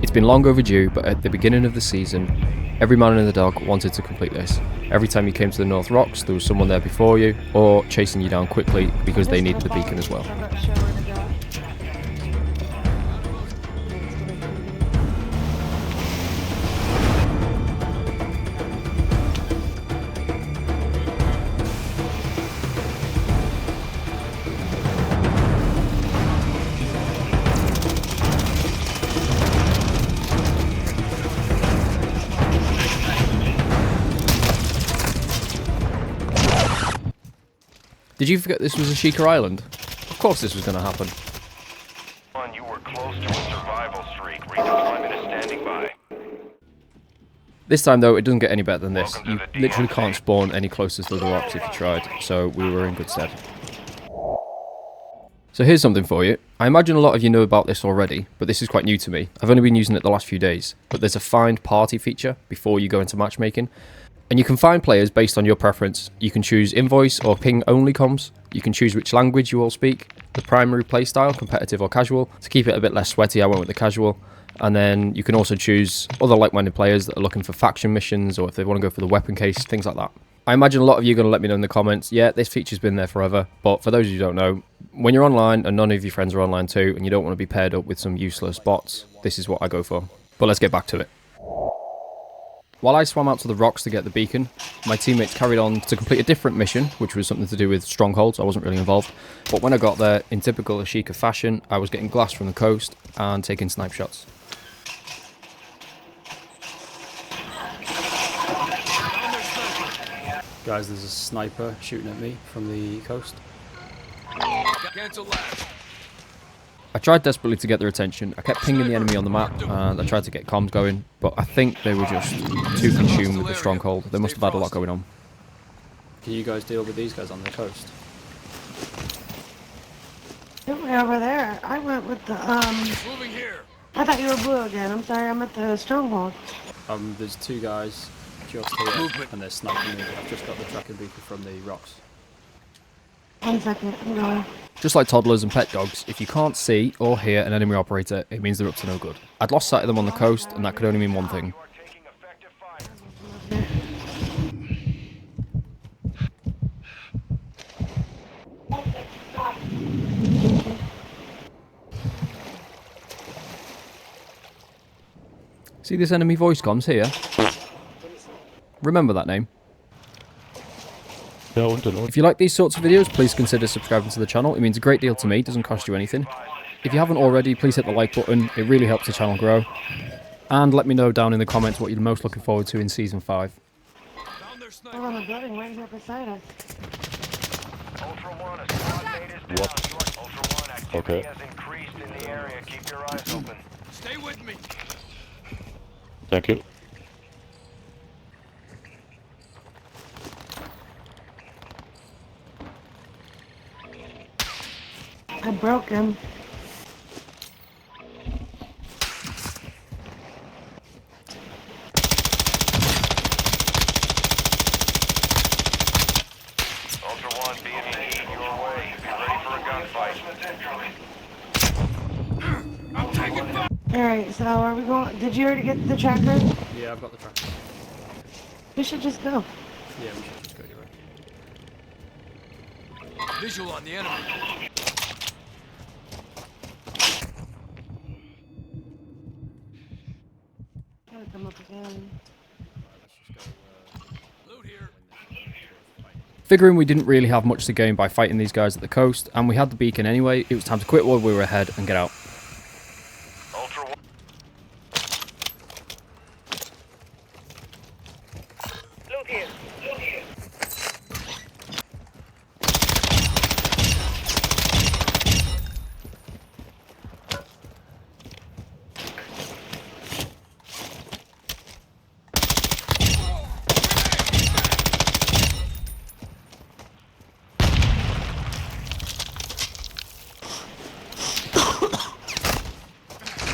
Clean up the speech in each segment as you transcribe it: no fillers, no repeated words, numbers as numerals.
It's been long overdue, but at the beginning of the season, every man and the dog wanted to complete this. Every time you came to the North Rocks, there was someone there before you, or chasing you down quickly because they needed the beacon as well. Did you forget this was Ashika Island? Of course this was going to happen. You were close to a survival streak. Redeployment is standing by. This time though, it doesn't get any better than this. You literally can't spawn any closer to the rocks if you tried, so we were in good stead. So here's something for you. I imagine a lot of you know about this already, but this is quite new to me. I've only been using it the last few days, but there's a find party feature before you go into matchmaking. And you can find players based on your preference. You can choose invoice or ping only comms. You can choose which language you all speak, the primary playstyle, competitive or casual. To keep it a bit less sweaty, I went with the casual. And then you can also choose other like-minded players that are looking for faction missions, or if they want to go for the weapon case, things like that. I imagine a lot of you are going to let me know in the comments, yeah, this feature's been there forever. But for those of you who don't know, when you're online and none of your friends are online too, and you don't want to be paired up with some useless bots, this is what I go for. But let's get back to it. While I swam out to the rocks to get the beacon, my teammates carried on to complete a different mission, which was something to do with strongholds. I wasn't really involved. But when I got there, in typical Ashika fashion, I was getting glass from the coast and taking snipe shots. Guys, there's a sniper shooting at me from the coast. Cancel last. I tried desperately to get their attention. I kept pinging the enemy on the map and I tried to get comms going, but I think they were just too consumed with the stronghold. They must have had a lot going on. Can you guys deal with these guys on the coast? Way over there. I went with the Moving here. I thought you were blue again. I'm sorry. I'm at the stronghold. There's two guys just here, and they're sniping me. I've just got the tracking beacon from the rocks. 1 second. I'm going. Just like toddlers and pet dogs, if you can't see or hear an enemy operator, it means they're up to no good. I'd lost sight of them on the coast, and that could only mean one thing. See this enemy voice comms here? Remember that name? If you like these sorts of videos, please consider subscribing to the channel. It means a great deal to me, it doesn't cost you anything. If you haven't already, please hit the like button, it really helps the channel grow. And let me know down in the comments what you're most looking forward to in Season 5. We're on the building right here beside us. Ultra One, a squad mate is down. What? Ultra One, activity Okay. has increased in the area. Keep your eyes open. Stay with me. Thank you. I broke him. Ultra One, BME, your way. Be ready for a gunfight. I'm taking fire. Alright, so are we going? Did you already get the tracker? Yeah, I've got the tracker. We should just go. Yeah, we should just go, you're right. Visual on the enemy. Gotta come up again. Loot here. Figuring we didn't really have much to gain by fighting these guys at the coast, and we had the beacon anyway, it was time to quit while we were ahead and get out. Ultra One. Look here. Look here.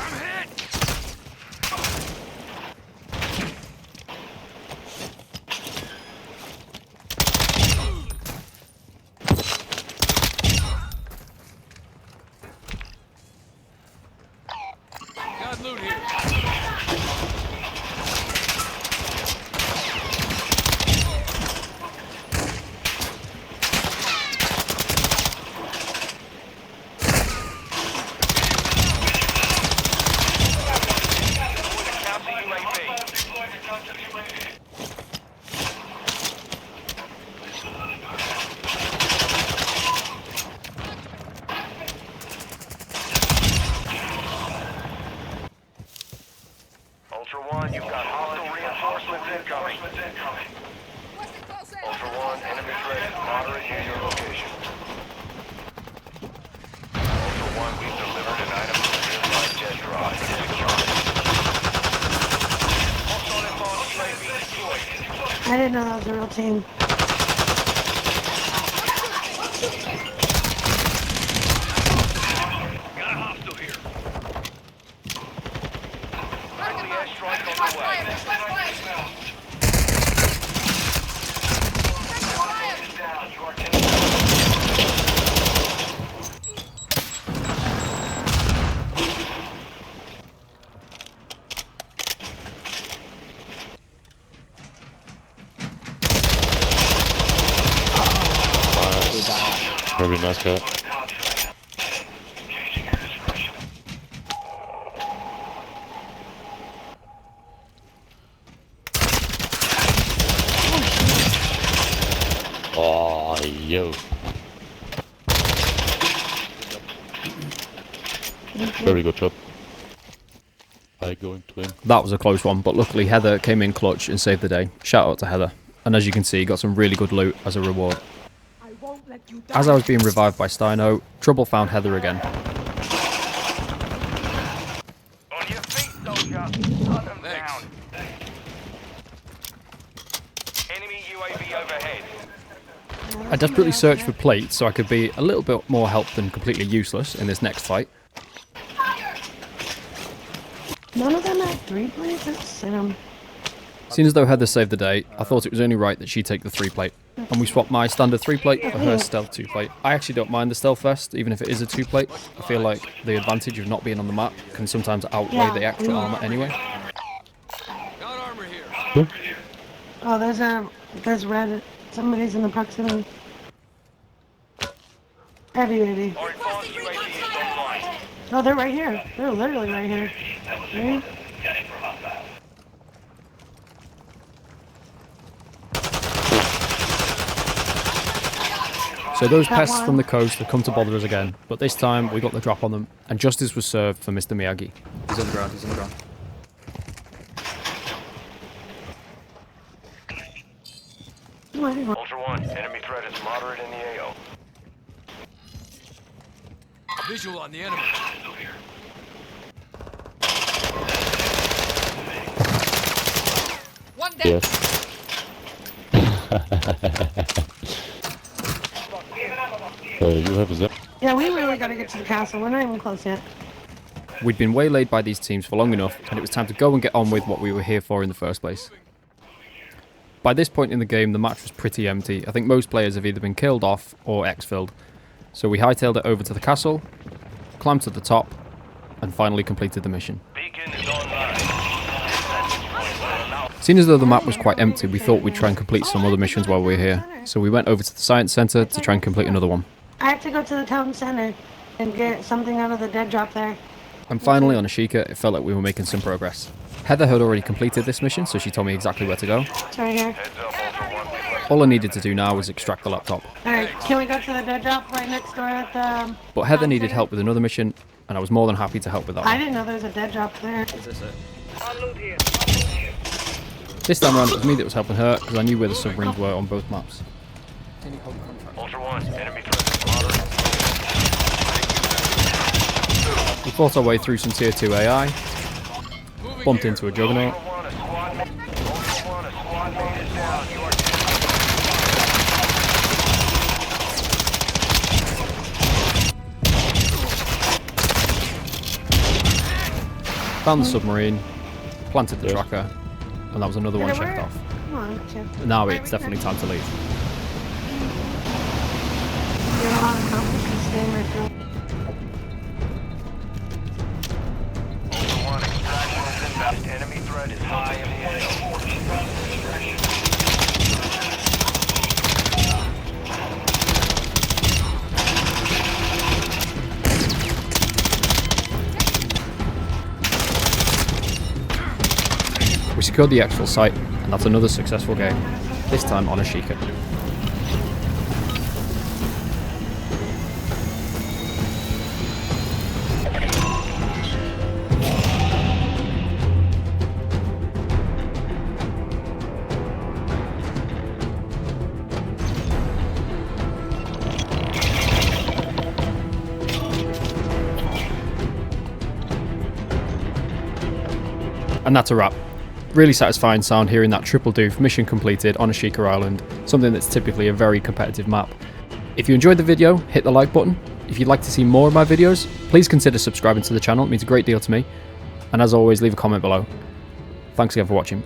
I'm hit. Ultra One, you've got hostile reinforcements incoming. Ultra One, enemy threat moderate near your location. Ultra One, we've delivered an item to the nearby jet drive. Secure it. Hostile inbound UAV deployed. I didn't know that was a real team. Got a hostile here. Friendly airstrike on the way. Very nice guy. Oh, yo. Very good job. I going to him. That was a close one, but luckily Heather came in clutch and saved the day. Shout out to Heather. And as you can see, got some really good loot as a reward. As I was being revived by Steino, Trouble found Heather again. On your feet, soldier. Hunt them down. Enemy UAV overhead. I desperately searched for plates so I could be a little bit more help than completely useless in this next fight. None of them had 3 plates? Let's sit them. Seeing as though Heather saved the day, I thought it was only right that she take the 3 plate. And we swapped my standard 3 plate for her stealth 2 plate. I actually don't mind the stealth vest, even if it is a 2 plate. I feel like the advantage of not being on the map can sometimes outweigh the extra armor anyway. Oh, there's red. Somebody's in the proximity. Heavy. Our advanced UAV is online. Oh, they're right here. They're literally right here. Right? So those pests from the coast have come to bother us again, but this time we got the drop on them, and justice was served for Mr. Miyagi. He's on the ground, he's on the ground. Ultra One, enemy threat is moderate in the AO. Visual on the enemy. One dead. Yes. You have a zap. Yeah, we really gotta get to the castle. We're not even close yet. We'd been waylaid by these teams for long enough, and it was time to go and get on with what we were here for in the first place. By this point in the game, the match was pretty empty. I think most players have either been killed off or exfilled. So we hightailed it over to the castle, climbed to the top, and finally completed the mission. Beacon is online. Seeing as though the map was quite empty, we thought we'd try and complete some other missions while we were here. So we went over to the science center to try and complete another one. I have to go to the town center and get something out of the dead drop there. And finally on Ashika, it felt like we were making some progress. Heather had already completed this mission, so she told me exactly where to go. It's right here. Heads up, Ultra One. We've left. All I needed to do now was extract the laptop. Alright, can we go to the dead drop right next door at the... But Heather needed help with another mission, and I was more than happy to help with that I one. didn't know there was a dead drop there. Is this it? This time around, it was me that was helping her, because I knew where the submarines were on both maps. Can you hold contract? Ultra One, enemy threat is moderate. We fought our way through some tier 2 AI, bumped into a juggernaut, Ultra One, a squad mate. Ultra One, a squad mate is down. You are found the submarine, planted the tracker, and that was another one checked off. Come on, Chip. Now it's definitely time to leave. You're a lot of confidence staying right through. Ultra One, threat is high in the air. We secured the actual site, and that's another successful game, this time on Ashika. And that's a wrap. Really satisfying sound hearing that triple doof mission completed on Ashika Island, something that's typically a very competitive map. If you enjoyed the video, hit the like button. If you'd like to see more of my videos, please consider subscribing to the channel, it means a great deal to me. And as always, leave a comment below. Thanks again for watching.